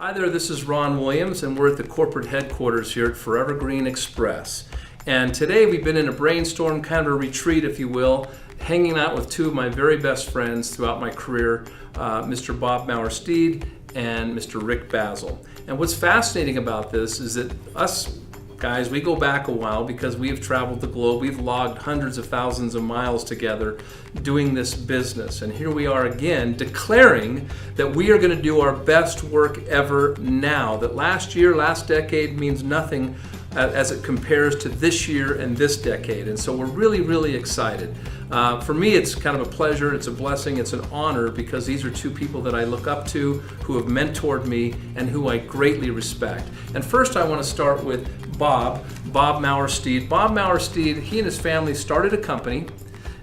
Hi there, this is Ron Williams, and we're at the corporate headquarters here at FGXpress. And today we've been in a brainstorm, kind of a retreat, if you will, hanging out with two of my very best friends throughout my career, Mr. Bob Mower Steed and Mr. Rick Bazzill. And what's fascinating about this is that us guys, we go back a while because we have traveled the globe. We've logged hundreds of thousands of miles together doing this business. And here we are again declaring that we are going to do our best work ever now. That last year, last decade means nothing as it compares to this year and this decade. And so we're really, really excited. For me, it's kind of a pleasure, it's a blessing, it's an honor because these are two people that I look up to, who have mentored me, and who I greatly respect. And first I want to start with Bob Mower Steed. Bob Mower Steed, he and his family started a company.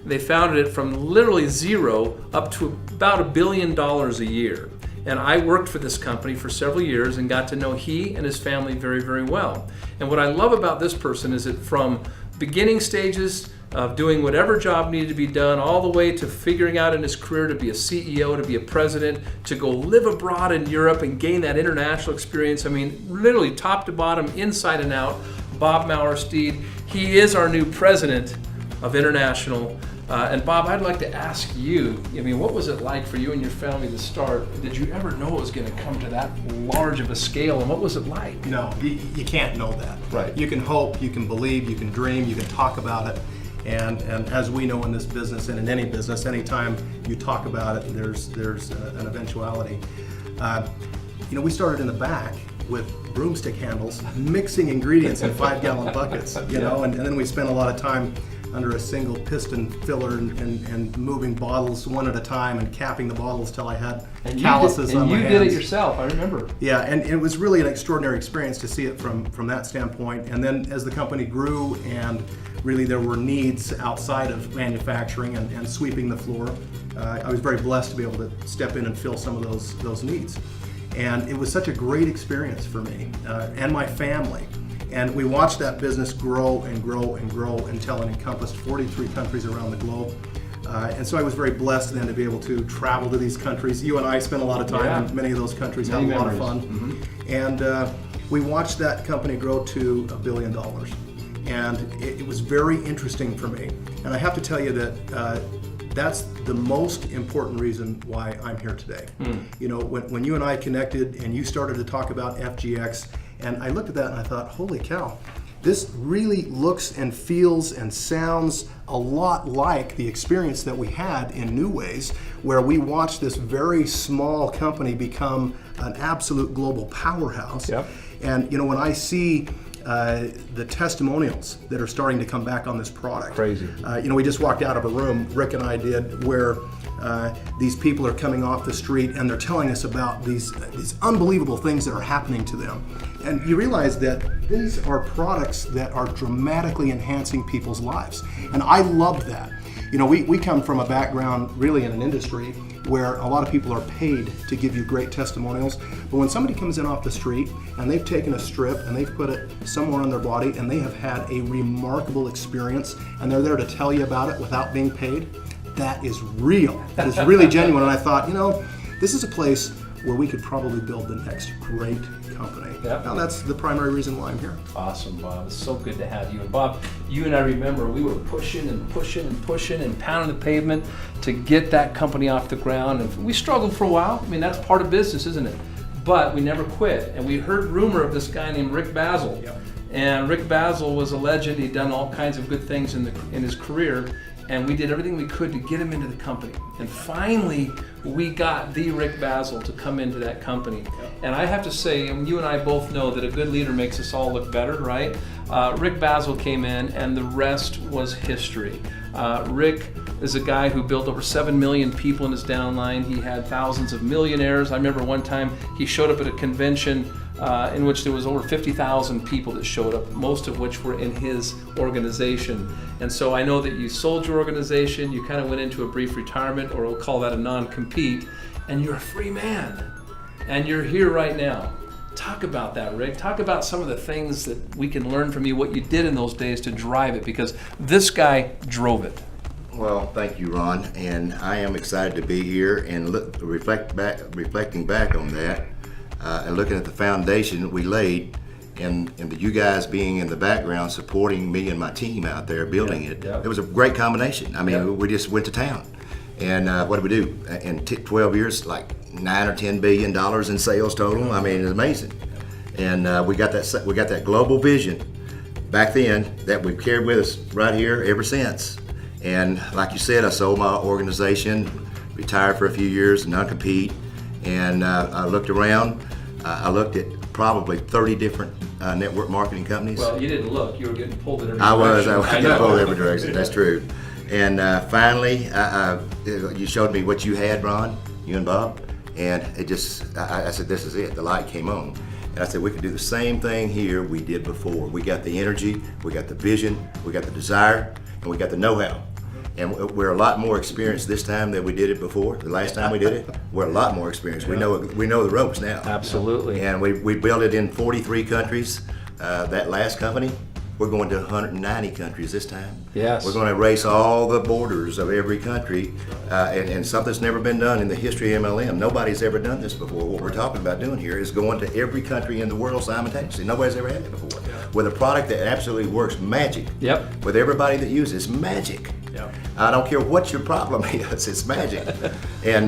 They founded it from literally zero up to about $1 billion a year. And I worked for this company for several years and got to know he and his family very, very well. And what I love about this person is that from beginning stages of doing whatever job needed to be done, all the way to figuring out in his career to be a CEO, to be a president, to go live abroad in Europe and gain that international experience. I mean, literally top to bottom, inside and out, Bob Mower Steed. He is our new president of International. And Bob, I'd like to ask you, I mean, what was it like for you and your family to start? Did you ever know it was going to come to that large of a scale, and what was it like? No, you can't know that. Right. You can hope, you can believe, you can dream, you can talk about it. And as we know in this business and in any business, anytime you talk about it, there's an eventuality. We started in the back with broomstick handles, mixing ingredients in 5-gallon buckets, know, and then we spent a lot of time under a single piston filler and moving bottles one at a time and capping the bottles till I had calluses on my hands. And you did it yourself, I remember. Yeah, and it was really an extraordinary experience to see it from that standpoint. And then as the company grew and really there were needs outside of manufacturing and sweeping the floor, I was very blessed to be able to step in and fill some of those needs. And it was such a great experience for me and my family. And we watched that business grow and grow and grow until it encompassed 43 countries around the globe. And so I was very blessed then to be able to travel to these countries. You and I spent a lot of time in many of those countries, had a lot of fun. Mm-hmm. And we watched that company grow to $1 billion. And it was very interesting for me. And I have to tell you that that's the most important reason why I'm here today. When you and I connected and you started to talk about FGX, and I looked at that and I thought, holy cow, this really looks and feels and sounds a lot like the experience that we had in New Ways, where we watched this very small company become an absolute global powerhouse. Yep. And when I see the testimonials that are starting to come back on this product. Crazy. We just walked out of a room, Rick and I did, where these people are coming off the street and they're telling us about these unbelievable things that are happening to them. And you realize that these are products that are dramatically enhancing people's lives. And I love that. We come from a background really in an industry where a lot of people are paid to give you great testimonials. But when somebody comes in off the street and they've taken a strip and they've put it somewhere on their body and they have had a remarkable experience and they're there to tell you about it without being paid, that is real. That is really genuine. And I thought, this is a place where we could probably build the next great company. Yep. Now that's the primary reason why I'm here. Awesome, Bob. It's so good to have you. And Bob, you and I remember we were pushing and pushing and pushing and pounding the pavement to get that company off the ground. And we struggled for a while. I mean, that's part of business, isn't it? But we never quit. And we heard rumor of this guy named Rick Bazzill. Yep. And Rick Bazzill was a legend. He'd done all kinds of good things in his career. And we did everything we could to get him into the company. And finally, we got the Rick Bazzill to come into that company. And I have to say, and you and I both know that a good leader makes us all look better, right? Rick Bazzill came in, and the rest was history. Rick is a guy who built over 7 million people in his downline. He had thousands of millionaires. I remember one time he showed up at a convention in which there was over 50,000 people that showed up, most of which were in his organization. And so I know that you sold your organization, you kind of went into a brief retirement, or we'll call that a non-compete, and you're a free man. And you're here right now. Talk about that, Rick. Talk about some of the things that we can learn from you, what you did in those days to drive it, because this guy drove it. Well, thank you, Ron, and I am excited to be here and reflecting back on that. and looking at the foundation we laid, and you guys being in the background supporting me and my team out there building it, it was a great combination. I mean, we just went to town. And what did we do? In 12 years, like $9 or $10 billion in sales total. I mean, it's amazing. And we got that global vision back then that we've carried with us right here ever since. And like you said, I sold my organization, retired for a few years, non-compete, and I looked around. I looked at probably 30 different network marketing companies. Well, you didn't look. You were getting pulled in every I direction. was getting pulled in every direction. That's true. And finally, you showed me what you had, Ron, you and Bob, and it just, I said, this is it. The light came on. And I said, we can do the same thing here we did before. We got the energy, we got the vision, we got the desire, and we got the know-how. And we're a lot more experienced this time than we did it before. The last time we did it, we're a lot more experienced. We know the ropes now. Absolutely. And we built it in 43 countries. That last company, we're going to 190 countries this time. Yes. We're going to erase all the borders of every country, and something that's never been done in the history of MLM. Nobody's ever done this before. What we're talking about doing here is going to every country in the world simultaneously. Nobody's ever had it before. With a product that absolutely works magic. Yep. With everybody that uses it, it's magic. Yep. I don't care what your problem is, it's magic. And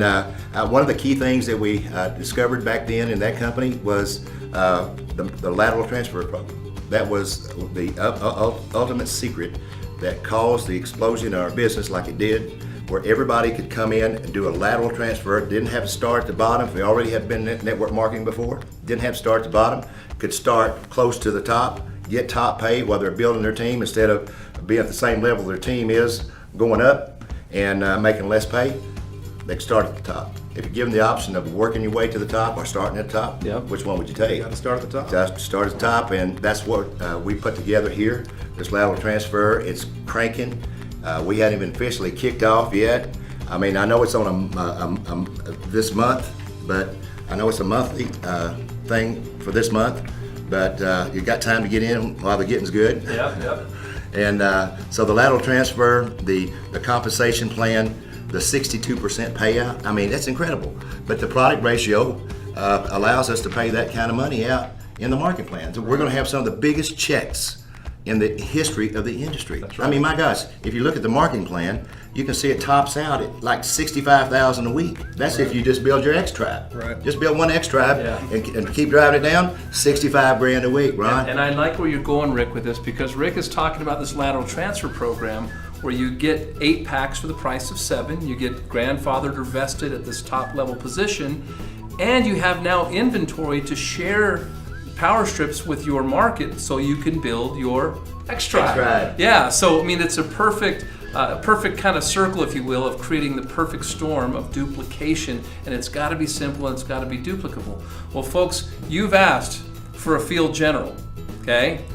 one of the key things that we discovered back then in that company was the lateral transfer program. That was the ultimate secret that caused the explosion in our business like it did, where everybody could come in and do a lateral transfer, didn't have to start at the bottom. If they already had been in network marketing before, didn't have to start at the bottom, could start close to the top, get top pay while they're building their team instead of being at the same level their team is, going up and making less pay. They can start at the top. If you're given the option of working your way to the top or starting at the top, which one would you take? You got to start at the top. Just start at the top, and that's what we put together here. This lateral transfer, it's cranking. We hadn't even officially kicked off yet. I mean, I know it's on this month, but I know it's a monthly thing for this month. But you got time to get in while the getting's good. Yep. And so the lateral transfer, the compensation plan, the 62% payout, I mean, that's incredible. But the product ratio allows us to pay that kind of money out in the market plan. So we're going to have some of the biggest checks in the history of the industry. That's right. I mean, my gosh, if you look at the marketing plan, you can see it tops out at like $65,000 a week. That's if you just build your X Tribe. Right. Just build one X Tribe and keep driving it down, $65,000 a week, Ron. And I like where you're going, Rick, with this, because Rick is talking about this lateral transfer program where you get 8 packs for the price of 7. You get grandfathered or vested at this top level position, and you have now inventory to share power strips with your market so you can build your X Tribe. Yeah, so I mean, it's a perfect kind of circle, if you will, of creating the perfect storm of duplication, and it's got to be simple and it's got to be duplicable. Well, folks, you've asked for a field general, okay?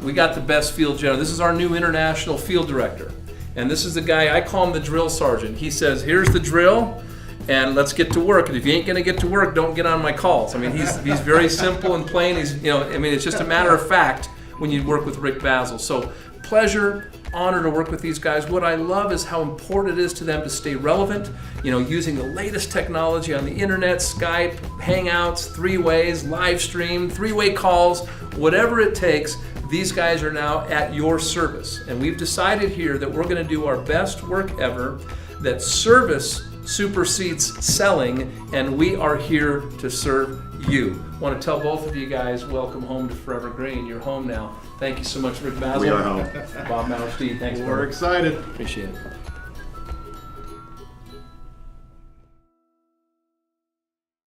We got the best field general. This is our new international field director, and this is the guy, I call him the drill sergeant. He says, here's the drill, and let's get to work. And if you ain't gonna get to work, don't get on my calls. I mean, he's very simple and plain. It's just a matter of fact when you work with Rick Bazzill. So pleasure, honor to work with these guys. What I love is how important it is to them to stay relevant, using the latest technology on the internet, Skype, Hangouts, 3-ways, live stream, 3-way calls, whatever it takes. These guys are now at your service. And we've decided here that we're gonna do our best work ever, that service supersedes selling, and we are here to serve you. I want to tell both of you guys, welcome home to Forever Green. You're home now. Thank you so much, Rick Bazzill. We are home. Bob Mower, Steed, thanks. We're excited. Appreciate it.